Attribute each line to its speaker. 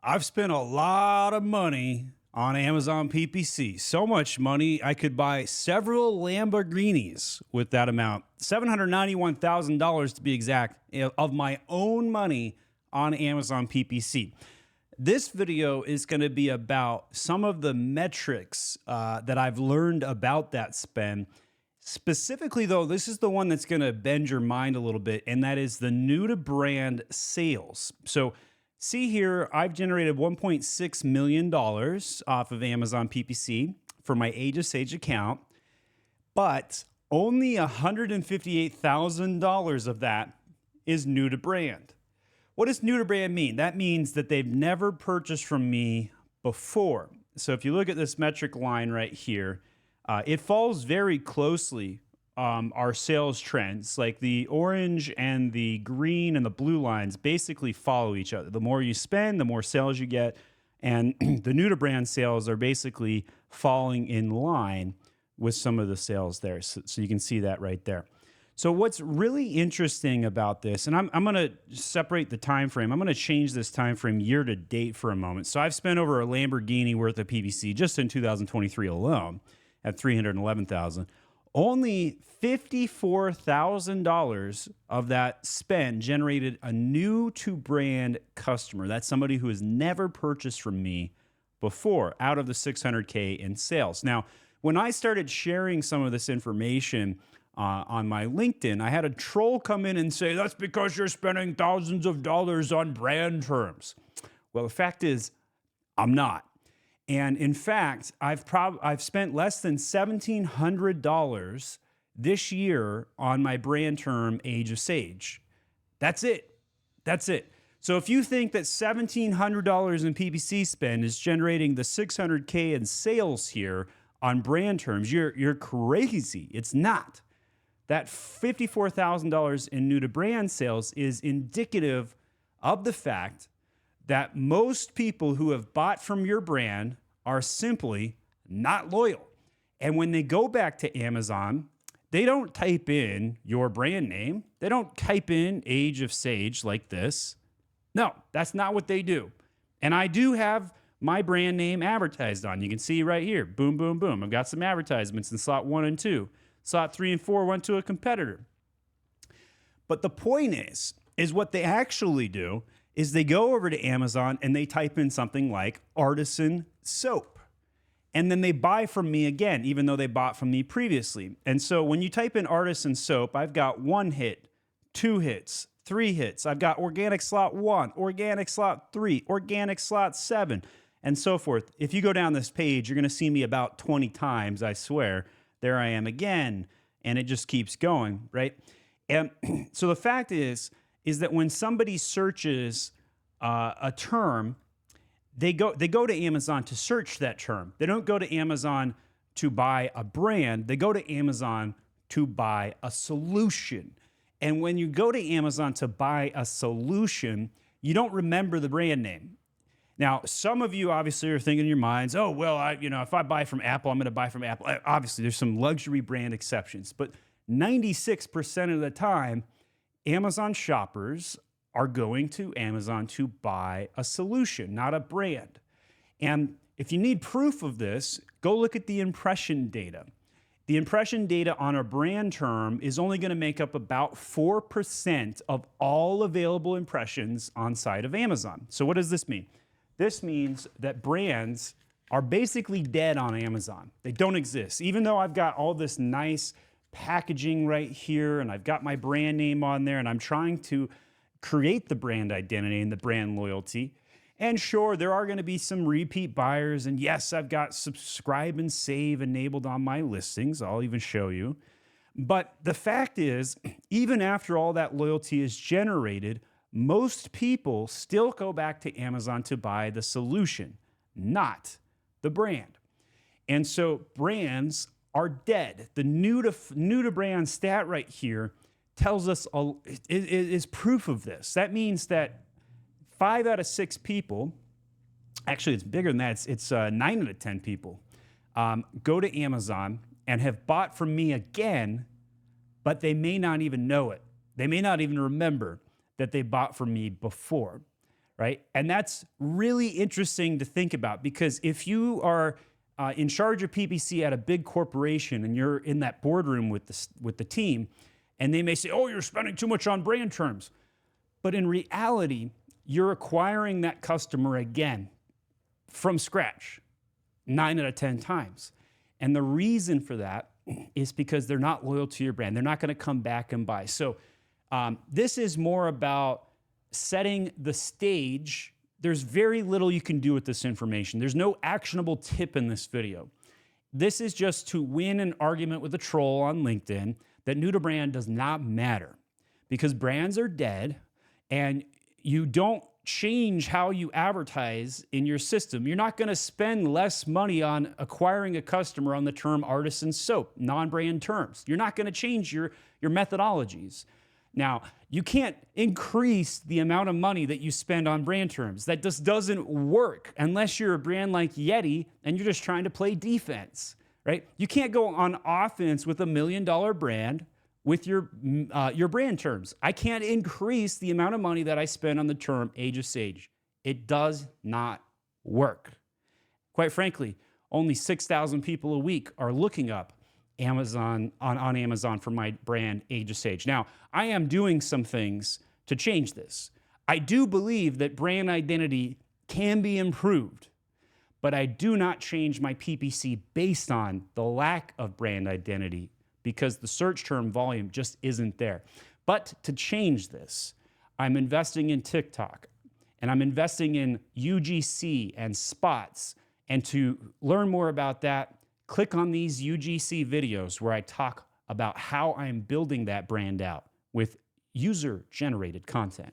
Speaker 1: I've spent a lot of money on Amazon PPC. So much money, I could buy several Lamborghinis with that amount. $791,000 to be exact, of my own money on Amazon PPC. This video is going to be about some of the metrics that I've learned about that spend. Specifically, though, this is the one that's going to bend your mind a little bit, and that is the new to brand sales. So see here, I've generated $1.6 million off of Amazon PPC for my Age of Sage account, but only $158,000 of that is new to brand. What does new to brand mean? That means that they've never purchased from me before. So if you look at this metric line right here, it follows very closely our sales trends. Like the orange and the green and the blue lines basically follow each other. The more you spend, the more sales you get. And the new to brand sales are basically falling in line with some of the sales there. So you can see that right there. So what's really interesting about this, and I'm going to separate the time frame. I'm going to change this time frame year to date for a moment. So I've spent over a Lamborghini worth of PPC just in 2023 alone at $311,000. Only $54,000 of that spend generated a new to brand customer. That's somebody who has never purchased from me before out of the $600K in sales. Now, when I started sharing some of this information on my LinkedIn, I had a troll come in and say, that's because you're spending thousands of dollars on brand terms. Well, the fact is, I'm not. And in fact, I've spent less than $1,700 this year on my brand term, Age of Sage. That's it. That's it. So if you think that $1,700 in PPC spend is generating the $600K in sales here on brand terms, you're crazy. It's not. That $54,000 in new to brand sales is indicative of the fact that most people who have bought from your brand are simply not loyal. And when they go back to Amazon, they don't type in your brand name. They don't type in Age of Sage like this. No, that's not what they do. And I do have my brand name advertised on. You can see right here, boom, boom, boom. I've got some advertisements in slot 1 and 2. Slot 3 and 4 went to a competitor. But the point is what they actually do is they go over to Amazon and they type in something like Artisan soap. And then they buy from me again, even though they bought from me previously. And so when you type in Artisan soap, I've got 1 hit, 2 hits, 3 hits. I've got organic slot 1, organic slot 3, organic slot 7, and so forth. If you go down this page, you're going to see me about 20 times, I swear. There I am again. And it just keeps going, right? And so the fact is that when somebody searches a term, they go to Amazon to search that term. They don't go to Amazon to buy a brand. They go to Amazon to buy a solution. And when you go to Amazon to buy a solution, you don't remember the brand name. Now, some of you obviously are thinking in your minds, oh, well, if I buy from Apple, I'm going to buy from Apple. Obviously, there's some luxury brand exceptions, but 96% of the time, Amazon shoppers are going to Amazon to buy a solution, not a brand. And if you need proof of this, go look at the impression data. The impression data on a brand term is only going to make up about 4% of all available impressions on site of Amazon. So what does this mean? This means that brands are basically dead on Amazon. They don't exist. Even though I've got all this nice packaging right here and I've got my brand name on there and I'm trying to create the brand identity and the brand loyalty. And sure, there are going to be some repeat buyers. And yes, I've got subscribe and save enabled on my listings. I'll even show you. But the fact is, even after all that loyalty is generated, most people still go back to Amazon to buy the solution, not the brand. And so brands are dead. The new to brand stat right here tells us is proof of this. That means that 5 out of 6 people, actually it's bigger than that, it's 9 out of 10 people, go to Amazon and have bought from me again, but they may not even know it. They may not even remember that they bought from me before, right? And that's really interesting to think about, because if you are in charge of PPC at a big corporation and you're in that boardroom with the team, and they may say, oh, you're spending too much on brand terms. But in reality, you're acquiring that customer again from scratch 9 out of 10 times. And the reason for that is because they're not loyal to your brand. They're not going to come back and buy. So this is more about setting the stage. There's very little you can do with this information. There's no actionable tip in this video. This is just to win an argument with a troll on LinkedIn that new to brand does not matter, because brands are dead and you don't change how you advertise in your system. You're not going to spend less money on acquiring a customer on the term Artisan soap, non-brand terms. You're not going to change your methodologies. Now, you can't increase the amount of money that you spend on brand terms. That just doesn't work unless you're a brand like Yeti and you're just trying to play defense, right? You can't go on offense with $1 million brand with your brand terms. I can't increase the amount of money that I spend on the term Age of Sage. It does not work. Quite frankly, only 6,000 people a week are looking up Amazon on Amazon for my brand Age of Sage. Now, I am doing some things to change this. I do believe that brand identity can be improved, but I do not change my PPC based on the lack of brand identity, because the search term volume just isn't there. But to change this, I'm investing in TikTok, and I'm investing in UGC and spots. And to learn more about that, click on these UGC videos where I talk about how I'm building that brand out with user-generated content.